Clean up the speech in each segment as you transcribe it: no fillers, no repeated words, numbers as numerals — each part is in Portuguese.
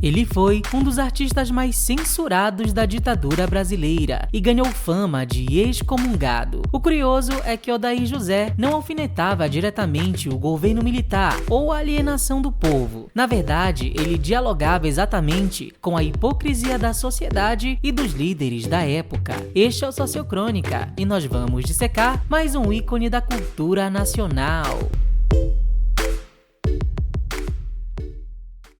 Ele foi um dos artistas mais censurados da ditadura brasileira e ganhou fama de excomungado. O curioso é que Odair José não alfinetava diretamente o governo militar ou a alienação do povo. Na verdade, ele dialogava exatamente com a hipocrisia da sociedade e dos líderes da época. Este é o Sociocrônica e nós vamos dissecar mais um ícone da cultura nacional.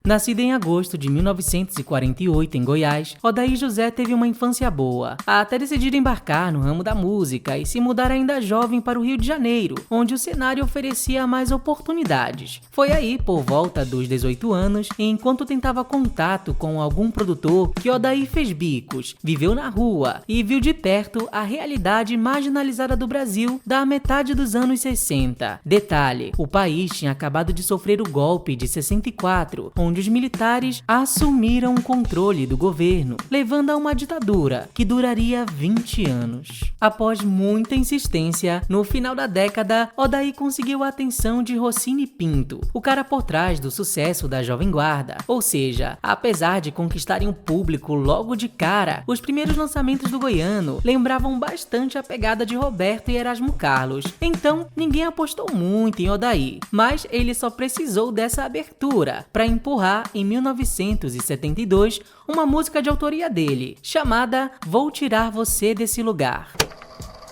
Nascido em agosto de 1948 em Goiás, Odair José teve uma infância boa, até decidir embarcar no ramo da música e se mudar ainda jovem para o Rio de Janeiro, onde o cenário oferecia mais oportunidades. Foi aí, por volta dos 18 anos, enquanto tentava contato com algum produtor, que Odair fez bicos, viveu na rua e viu de perto a realidade marginalizada do Brasil da metade dos anos 60. Detalhe, o país tinha acabado de sofrer o golpe de 64, onde os militares assumiram o controle do governo, levando a uma ditadura que duraria 20 anos. Após muita insistência, no final da década, Odair conseguiu a atenção de Rossini Pinto, o cara por trás do sucesso da Jovem Guarda. Ou seja, apesar de conquistarem o público logo de cara, os primeiros lançamentos do goiano lembravam bastante a pegada de Roberto e Erasmo Carlos. Então, ninguém apostou muito em Odair, mas ele só precisou dessa abertura para empurrar em 1972 uma música de autoria dele, chamada Vou Tirar Você Desse Lugar.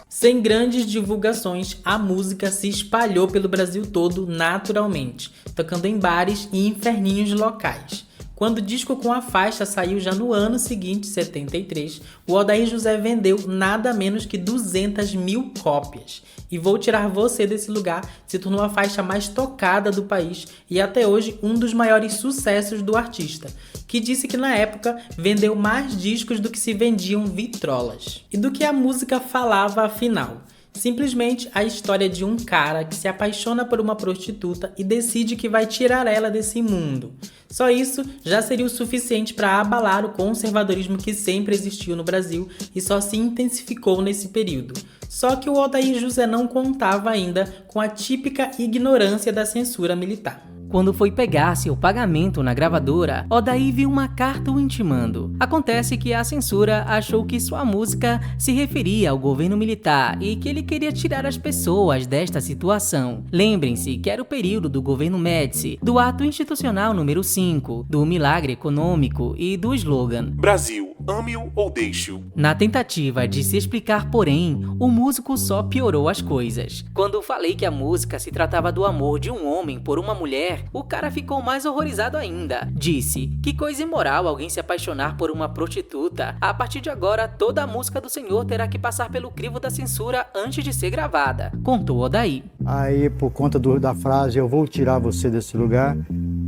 Sem grandes divulgações, a música se espalhou pelo Brasil todo naturalmente, tocando em bares e inferninhos locais. Quando o disco com a faixa saiu já no ano seguinte, 73, o Odair José vendeu nada menos que 200 mil cópias. E Vou Tirar Você Desse Lugar se tornou a faixa mais tocada do país e até hoje um dos maiores sucessos do artista, que disse que na época vendeu mais discos do que se vendiam vitrolas. E do que a música falava afinal? Simplesmente a história de um cara que se apaixona por uma prostituta e decide que vai tirar ela desse mundo. Só isso já seria o suficiente para abalar o conservadorismo que sempre existiu no Brasil e só se intensificou nesse período. Só que o Odair José não contava ainda com a típica ignorância da censura militar. Quando foi pegar seu pagamento na gravadora, Odair viu uma carta o intimando. Acontece que a censura achou que sua música se referia ao governo militar e que ele queria tirar as pessoas desta situação. Lembrem-se que era o período do governo Médici, do ato institucional número 5, do milagre econômico e do slogan Brasil, ame-o ou deixe-o. Na tentativa de se explicar, porém, o músico só piorou as coisas. Quando falei que a música se tratava do amor de um homem por uma mulher, o cara ficou mais horrorizado ainda. Disse, que coisa imoral alguém se apaixonar por uma prostituta. A partir de agora, toda a música do senhor terá que passar pelo crivo da censura antes de ser gravada, contou Odair. Aí, por conta da frase, eu vou tirar você desse lugar,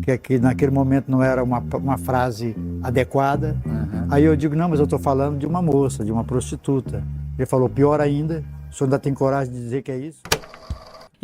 que aqui, naquele momento não era uma frase adequada. Aí eu digo, não, mas eu estou falando de uma moça, de uma prostituta. Ele falou, pior ainda, o senhor ainda tem coragem de dizer que é isso?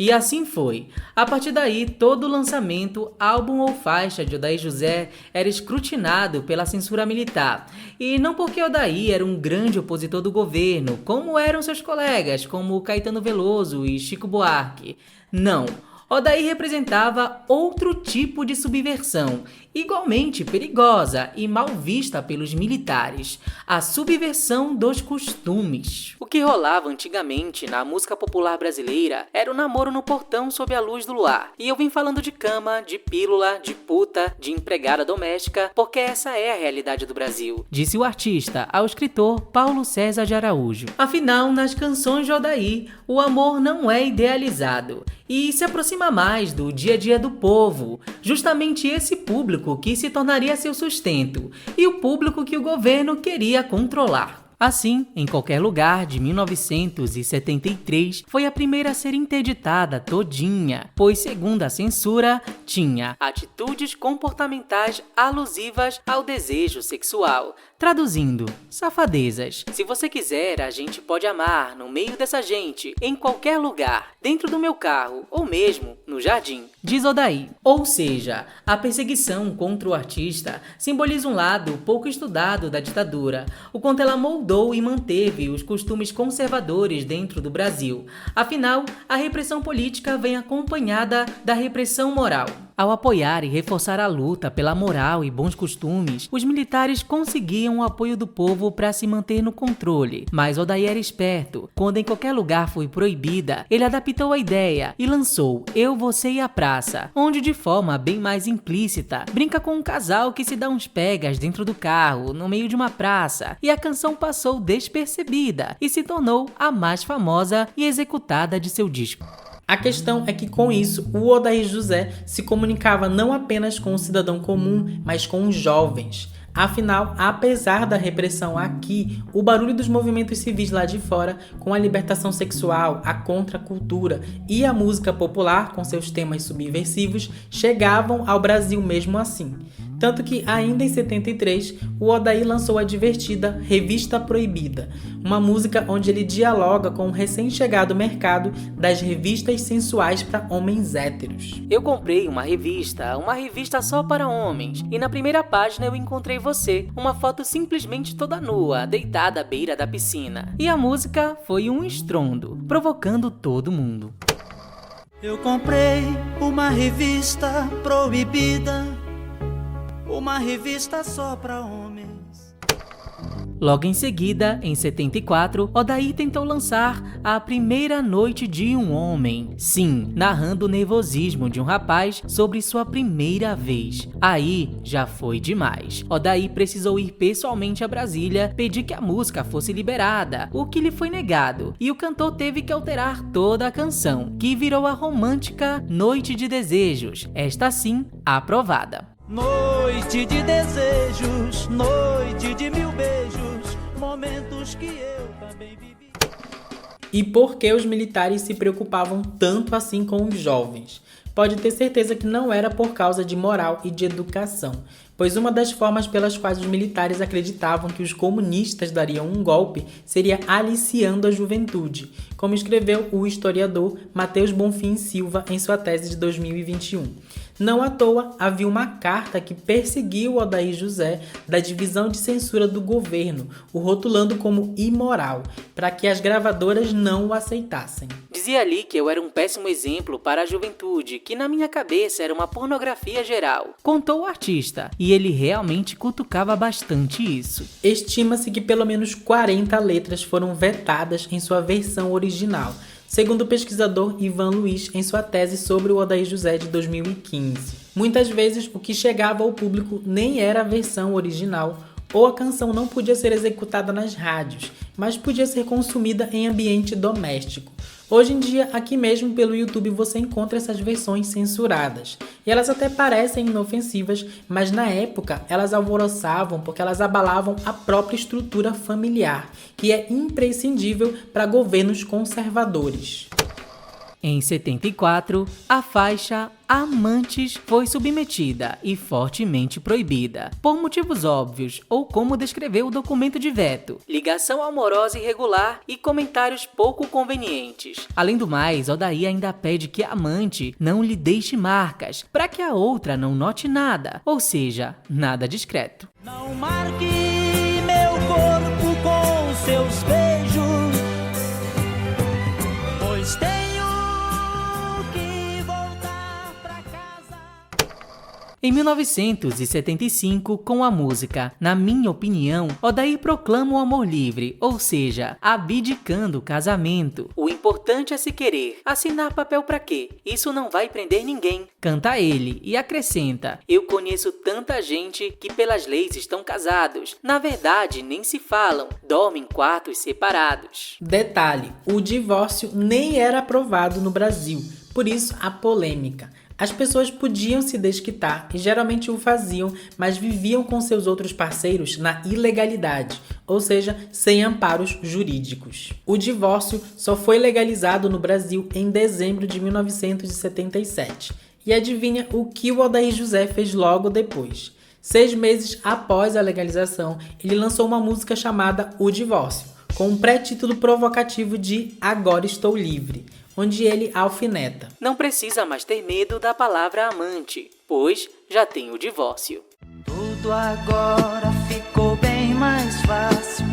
E assim foi. A partir daí, todo lançamento, álbum ou faixa de Odair José era escrutinado pela censura militar. E não porque Odair era um grande opositor do governo, como eram seus colegas, como Caetano Veloso e Chico Buarque. Não. Odair representava outro tipo de subversão, igualmente perigosa e mal vista pelos militares, a subversão dos costumes. O que rolava antigamente na música popular brasileira era o namoro no portão sob a luz do luar. E eu vim falando de cama, de pílula, de puta, de empregada doméstica, porque essa é a realidade do Brasil, disse o artista ao escritor Paulo César de Araújo. Afinal, nas canções de Odair, o amor não é idealizado e se aproxima mais do dia a dia do povo, justamente esse público que se tornaria seu sustento e o público que o governo queria controlar. Assim, Em Qualquer Lugar, de 1973, foi a primeira a ser interditada todinha, pois, segundo a censura, tinha atitudes comportamentais alusivas ao desejo sexual. Traduzindo, safadezas. Se você quiser, a gente pode amar no meio dessa gente, em qualquer lugar, dentro do meu carro ou mesmo no jardim, diz Odair. Ou seja, a perseguição contra o artista simboliza um lado pouco estudado da ditadura, o quanto ela moldou e manteve os costumes conservadores dentro do Brasil. Afinal, a repressão política vem acompanhada da repressão moral. Ao apoiar e reforçar a luta pela moral e bons costumes, os militares conseguiam o apoio do povo para se manter no controle. Mas Odaí era esperto. Quando em qualquer lugar foi proibida, ele adaptou a ideia e lançou Eu, Você e a Praça, onde de forma bem mais implícita, brinca com um casal que se dá uns pegas dentro do carro, no meio de uma praça, e a canção passou despercebida e se tornou a mais famosa e executada de seu disco. A questão é que com isso, o Odaí José se comunicava não apenas com o cidadão comum, mas com os jovens. Afinal, apesar da repressão aqui, o barulho dos movimentos civis lá de fora, com a libertação sexual, a contracultura e a música popular com seus temas subversivos, chegavam ao Brasil mesmo assim. Tanto que, ainda em 73, o Odaí lançou a divertida Revista Proibida, uma música onde ele dialoga com o recém-chegado mercado das revistas sensuais para homens héteros. Eu comprei uma revista só para homens, e na primeira página eu encontrei você, uma foto simplesmente toda nua, deitada à beira da piscina. E a música foi um estrondo, provocando todo mundo. Eu comprei uma revista proibida, uma revista só pra homens. Logo em seguida, em 74, Odaí tentou lançar A Primeira Noite de um Homem. Sim, narrando o nervosismo de um rapaz sobre sua primeira vez. Aí já foi demais. Odaí precisou ir pessoalmente a Brasília pedir que a música fosse liberada, o que lhe foi negado, e o cantor teve que alterar toda a canção, que virou a romântica Noite de Desejos, esta sim aprovada. Noite de desejos, noite de mil beijos, momentos que eu também vivi. E por que os militares se preocupavam tanto assim com os jovens? Pode ter certeza que não era por causa de moral e de educação, pois uma das formas pelas quais os militares acreditavam que os comunistas dariam um golpe seria aliciando a juventude, como escreveu o historiador Matheus Bonfim Silva em sua tese de 2021. Não à toa, havia uma carta que perseguiu o Odaí José da divisão de censura do governo, o rotulando como imoral, para que as gravadoras não o aceitassem. Dizia ali que eu era um péssimo exemplo para a juventude, que na minha cabeça era uma pornografia geral, contou o artista, e ele realmente cutucava bastante isso. Estima-se que pelo menos 40 letras foram vetadas em sua versão original, segundo o pesquisador Ivan Luiz em sua tese sobre o Odaí José de 2015. Muitas vezes o que chegava ao público nem era a versão original, ou a canção não podia ser executada nas rádios, mas podia ser consumida em ambiente doméstico. Hoje em dia, aqui mesmo pelo YouTube você encontra essas versões censuradas. E elas até parecem inofensivas, mas na época elas alvoroçavam porque elas abalavam a própria estrutura familiar, que é imprescindível para governos conservadores. Em 74, a faixa Amantes foi submetida e fortemente proibida, por motivos óbvios, ou como descreveu o documento de veto, ligação amorosa irregular e comentários pouco convenientes. Além do mais, Odaí ainda pede que a amante não lhe deixe marcas, para que a outra não note nada, ou seja, nada discreto. Não marque meu corpo com seus beijos, pois tenho que voltar pra casa. Em 1975, com a música Na Minha Opinião, Odaí proclama o amor livre, ou seja, abdicando o casamento. O importante é se querer. Assinar papel pra quê? Isso não vai prender ninguém. Canta ele e acrescenta: eu conheço tanta gente que pelas leis estão casados. Na verdade, nem se falam, dormem em quartos separados. Detalhe, o divórcio nem era aprovado no Brasil, por isso a polêmica. As pessoas podiam se desquitar e geralmente o faziam, mas viviam com seus outros parceiros na ilegalidade, ou seja, sem amparos jurídicos. O divórcio só foi legalizado no Brasil em dezembro de 1977. E adivinha o que o Odaí José fez logo depois? 6 meses após a legalização, ele lançou uma música chamada O Divórcio, com um pré-título provocativo de Agora Estou Livre, onde ele alfineta: não precisa mais ter medo da palavra amante, pois já tem o divórcio. Tudo agora ficou bem mais fácil,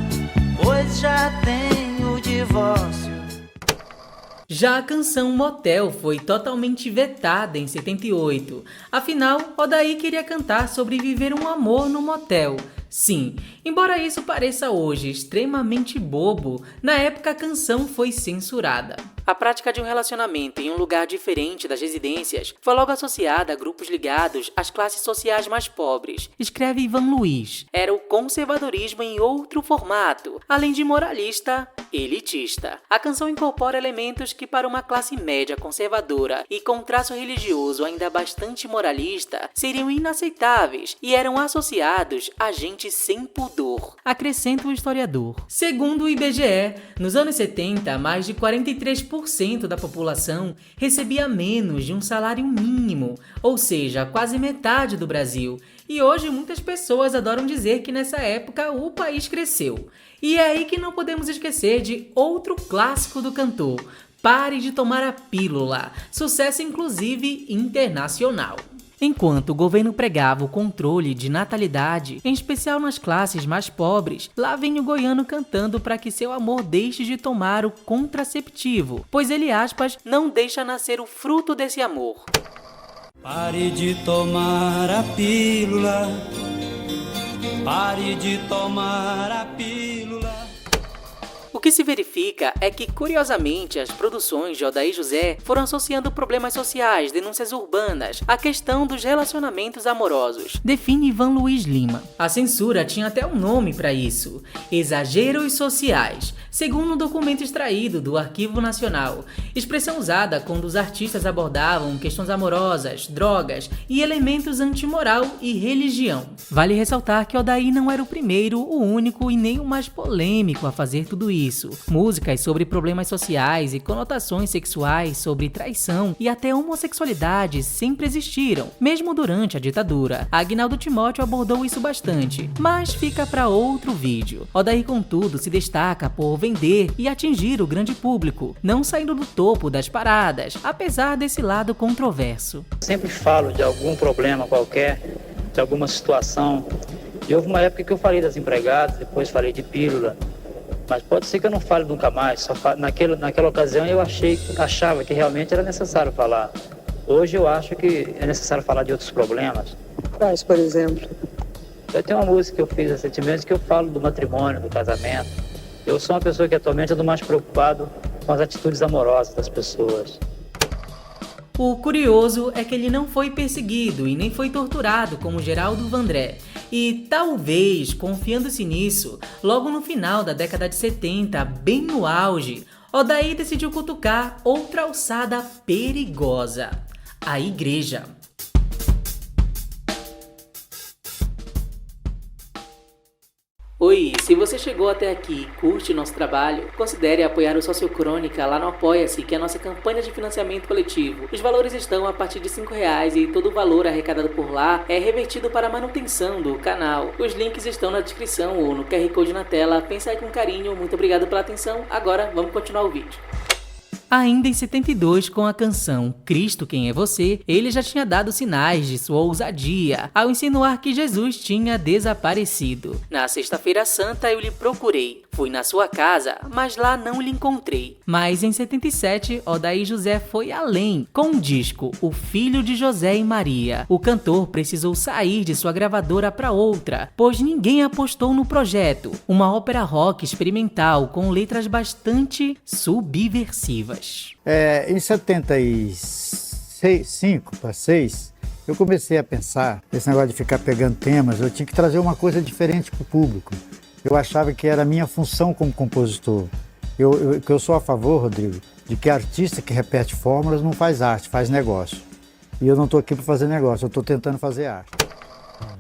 pois já tem o divórcio. Já a canção Motel foi totalmente vetada em 78. Afinal, Odaí queria cantar sobre viver um amor no motel. Sim, embora isso pareça hoje extremamente bobo, na época a canção foi censurada. A prática de um relacionamento em um lugar diferente das residências foi logo associada a grupos ligados às classes sociais mais pobres. Escreve Ivan Luiz. Era o conservadorismo em outro formato, além de moralista, elitista. A canção incorpora elementos que para uma classe média conservadora e com traço religioso ainda bastante moralista seriam inaceitáveis e eram associados a gente sem pudor, acrescenta o historiador. Segundo o IBGE, nos anos 70, mais de 43% da população recebia menos de um salário mínimo, ou seja, quase metade do Brasil. E hoje muitas pessoas adoram dizer que nessa época o país cresceu. E é aí que não podemos esquecer de outro clássico do cantor, Pare de Tomar a Pílula, sucesso inclusive internacional. Enquanto o governo pregava o controle de natalidade, em especial nas classes mais pobres, lá vem o goiano cantando para que seu amor deixe de tomar o contraceptivo, pois ele, aspas, não deixa nascer o fruto desse amor. Pare de tomar a pílula, pare de tomar a pílula. O que se verifica é que, curiosamente, as produções de Odaí José foram associando problemas sociais, denúncias urbanas, à questão dos relacionamentos amorosos, define Ivan Luiz Lima. A censura tinha até um nome para isso: exageros sociais, segundo um documento extraído do Arquivo Nacional, expressão usada quando os artistas abordavam questões amorosas, drogas e elementos antimoral e religião. Vale ressaltar que Odaí não era o primeiro, o único e nem o mais polêmico a fazer tudo isso. Músicas sobre problemas sociais e conotações sexuais, sobre traição e até homossexualidade sempre existiram, mesmo durante a ditadura. Agnaldo Timóteo abordou isso bastante, mas fica para outro vídeo. Odaí, contudo, se destaca por vender e atingir o grande público, não saindo do topo das paradas, apesar desse lado controverso. Sempre falo de algum problema qualquer, de alguma situação. E houve uma época que eu falei das empregadas, depois falei de pílula. Mas pode ser que eu não fale nunca mais. Naquela ocasião eu achava que realmente era necessário falar. Hoje eu acho que é necessário falar de outros problemas. Quais, por exemplo? Eu tenho uma música que eu fiz recentemente que eu falo do matrimônio, do casamento. Eu sou uma pessoa que atualmente ando mais preocupado com as atitudes amorosas das pessoas. O curioso é que ele não foi perseguido e nem foi torturado como Geraldo Vandré. E talvez, confiando-se nisso, logo no final da década de 70, bem no auge, Odaí decidiu cutucar outra alçada perigosa: a igreja. Oi, se você chegou até aqui e curte nosso trabalho, considere apoiar o Sociocrônica lá no Apoia-se, que é a nossa campanha de financiamento coletivo. Os valores estão a partir de R$5 e todo o valor arrecadado por lá é revertido para a manutenção do canal. Os links estão na descrição ou no QR Code na tela. Pensa aí com carinho, muito obrigado pela atenção. Agora vamos continuar o vídeo. Ainda em 72, com a canção Cristo Quem é Você, ele já tinha dado sinais de sua ousadia ao insinuar que Jesus tinha desaparecido. Na Sexta-feira Santa eu lhe procurei, fui na sua casa, mas lá não lhe encontrei. Mas em 77, Odaí José foi além. Com o disco O Filho de José e Maria, o cantor precisou sair de sua gravadora para outra, pois ninguém apostou no projeto, uma ópera rock experimental com letras bastante subversivas. Em 75 para 6, eu comecei a pensar, esse negócio de ficar pegando temas, eu tinha que trazer uma coisa diferente para o público. Eu achava que era a minha função como compositor. Eu sou a favor, Rodrigo, de que artista que repete fórmulas não faz arte, faz negócio. E eu não estou aqui para fazer negócio, eu estou tentando fazer arte.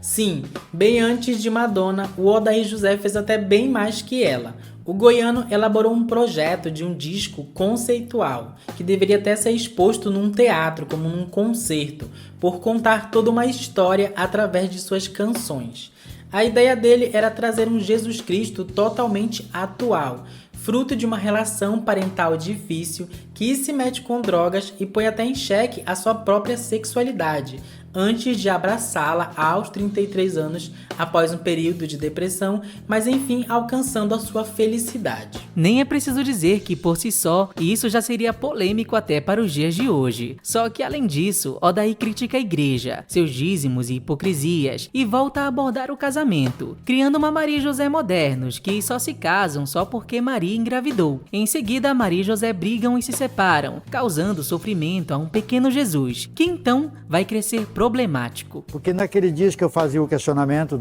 Sim, bem antes de Madonna, o Odaí José fez até bem mais que ela. O goiano elaborou um projeto de um disco conceitual, que deveria até ser exposto num teatro, como num concerto, por contar toda uma história através de suas canções. A ideia dele era trazer um Jesus Cristo totalmente atual, fruto de uma relação parental difícil que se mete com drogas e põe até em xeque a sua própria sexualidade, antes de abraçá-la aos 33 anos, após um período de depressão, mas enfim, alcançando a sua felicidade. Nem é preciso dizer que, por si só, isso já seria polêmico até para os dias de hoje. Só que, além disso, Odaí critica a igreja, seus dízimos e hipocrisias, e volta a abordar o casamento, criando uma Maria e José modernos, que só se casam só porque Maria engravidou. Em seguida, Maria e José brigam e se separam, causando sofrimento a um pequeno Jesus, que então vai crescer problemático. Porque naquele dia que eu fazia o questionamento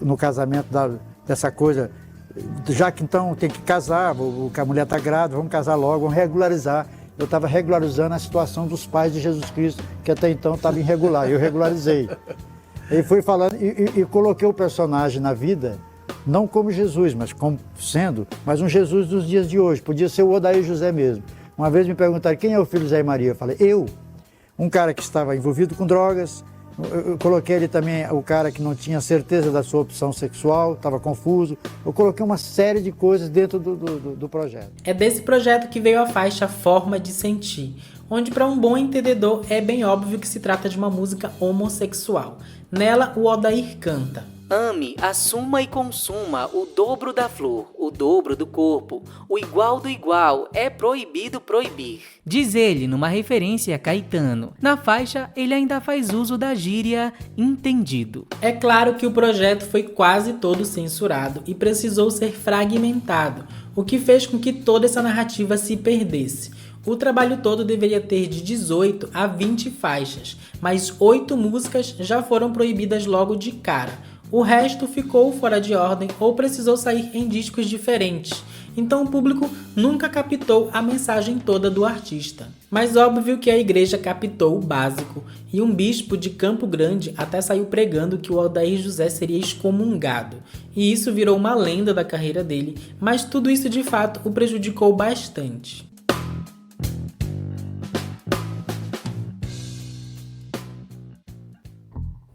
no casamento dessa coisa, já que então tem que casar, a mulher está grávida, vamos casar logo, vamos regularizar. Eu estava regularizando a situação dos pais de Jesus Cristo, que até então estava irregular, eu regularizei. E fui falando, e coloquei o personagem na vida, não como Jesus, mas mas um Jesus dos dias de hoje, podia ser o Odaí José mesmo. Uma vez me perguntaram, quem é o filho de Zé e Maria? Eu falei, eu. Um cara que estava envolvido com drogas, eu coloquei ele também, o cara que não tinha certeza da sua opção sexual, estava confuso. Eu coloquei uma série de coisas dentro do projeto. É desse projeto que veio a faixa Forma de Sentir, onde para um bom entendedor é bem óbvio que se trata de uma música homossexual. Nela, o Odair canta: ame, assuma e consuma o dobro da flor, o dobro do corpo, o igual do igual, é proibido proibir. Diz ele numa referência a Caetano. Na faixa, ele ainda faz uso da gíria entendido. É claro que o projeto foi quase todo censurado e precisou ser fragmentado, o que fez com que toda essa narrativa se perdesse. O trabalho todo deveria ter de 18 a 20 faixas, mas 8 músicas já foram proibidas logo de cara. O resto ficou fora de ordem ou precisou sair em discos diferentes. Então o público nunca captou a mensagem toda do artista. Mas óbvio que a igreja captou o básico, e um bispo de Campo Grande até saiu pregando que o Odair José seria excomungado. E isso virou uma lenda da carreira dele, mas tudo isso de fato o prejudicou bastante.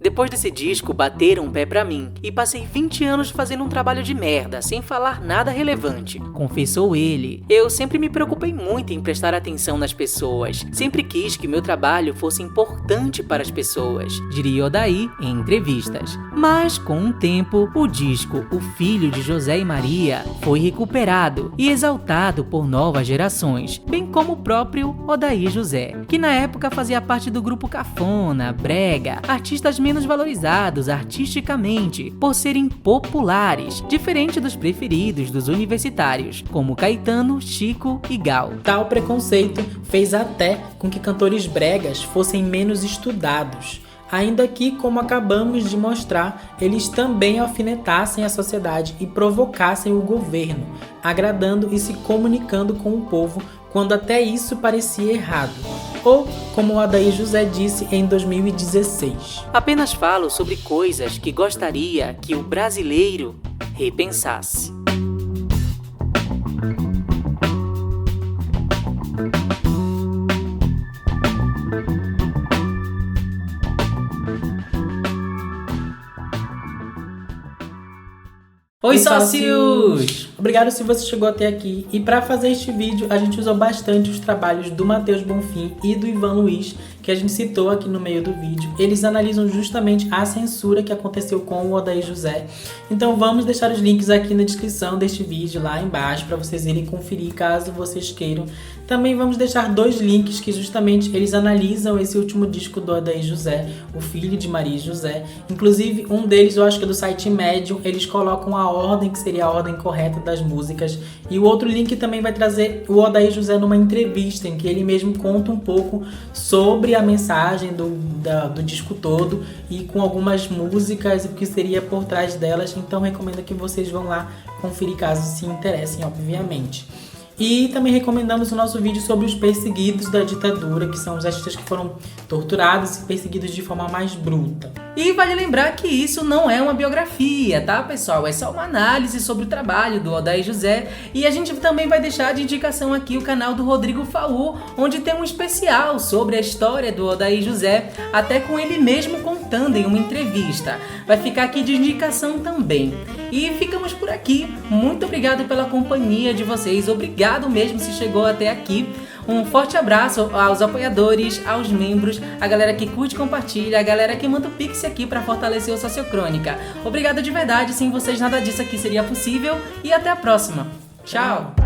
Depois desse disco, bateram um pé pra mim e passei 20 anos fazendo um trabalho de merda, sem falar nada relevante, confessou ele. Eu sempre me preocupei muito em prestar atenção nas pessoas, sempre quis que meu trabalho fosse importante para as pessoas, diria Odaí em entrevistas. Mas, com o tempo, o disco O Filho de José e Maria foi recuperado e exaltado por novas gerações, bem como o próprio Odaí José, que na época fazia parte do grupo Cafona, Brega, artistas menos valorizados artisticamente por serem populares, diferente dos preferidos dos universitários, como Caetano, Chico e Gal. Tal preconceito fez até com que cantores bregas fossem menos estudados, ainda que, como acabamos de mostrar, eles também alfinetassem a sociedade e provocassem o governo, agradando e se comunicando com o povo quando até isso parecia errado. Ou, como o Odaí José disse em 2016. Apenas falo sobre coisas que gostaria que o brasileiro repensasse. Oi, sócios! Obrigado se você chegou até aqui. E para fazer este vídeo, a gente usou bastante os trabalhos do Matheus Bonfim e do Ivan Luiz, que a gente citou aqui no meio do vídeo. Eles analisam justamente a censura que aconteceu com o Odaí José. Então vamos deixar os links aqui na descrição deste vídeo, lá embaixo, para vocês irem conferir caso vocês queiram. Também vamos deixar 2 links que justamente eles analisam esse último disco do Odaí José, O Filho de Maria e José. Inclusive, um deles, eu acho que é do site Medium, eles colocam a ordem, que seria a ordem correta das músicas. E o outro link também vai trazer o Odaí José numa entrevista, em que ele mesmo conta um pouco sobre a mensagem do disco todo e com algumas músicas e o que seria por trás delas. Então recomendo que vocês vão lá conferir caso se interessem, obviamente. E também recomendamos o nosso vídeo sobre os perseguidos da ditadura, que são os artistas que foram torturados e perseguidos de forma mais bruta. E vale lembrar que isso não é uma biografia, tá, pessoal? É só uma análise sobre o trabalho do Odaí José. E a gente também vai deixar de indicação aqui o canal do Rodrigo Faú, onde tem um especial sobre a história do Odaí José, até com ele mesmo contando em uma entrevista. Vai ficar aqui de indicação também. E ficamos por aqui. Muito obrigado pela companhia de vocês. Obrigado mesmo se chegou até aqui. Um forte abraço aos apoiadores, aos membros, a galera que curte e compartilha, a galera que manda o Pix aqui para fortalecer o Sociocrônica. Obrigado de verdade, sem vocês nada disso aqui seria possível e até a próxima. Tchau!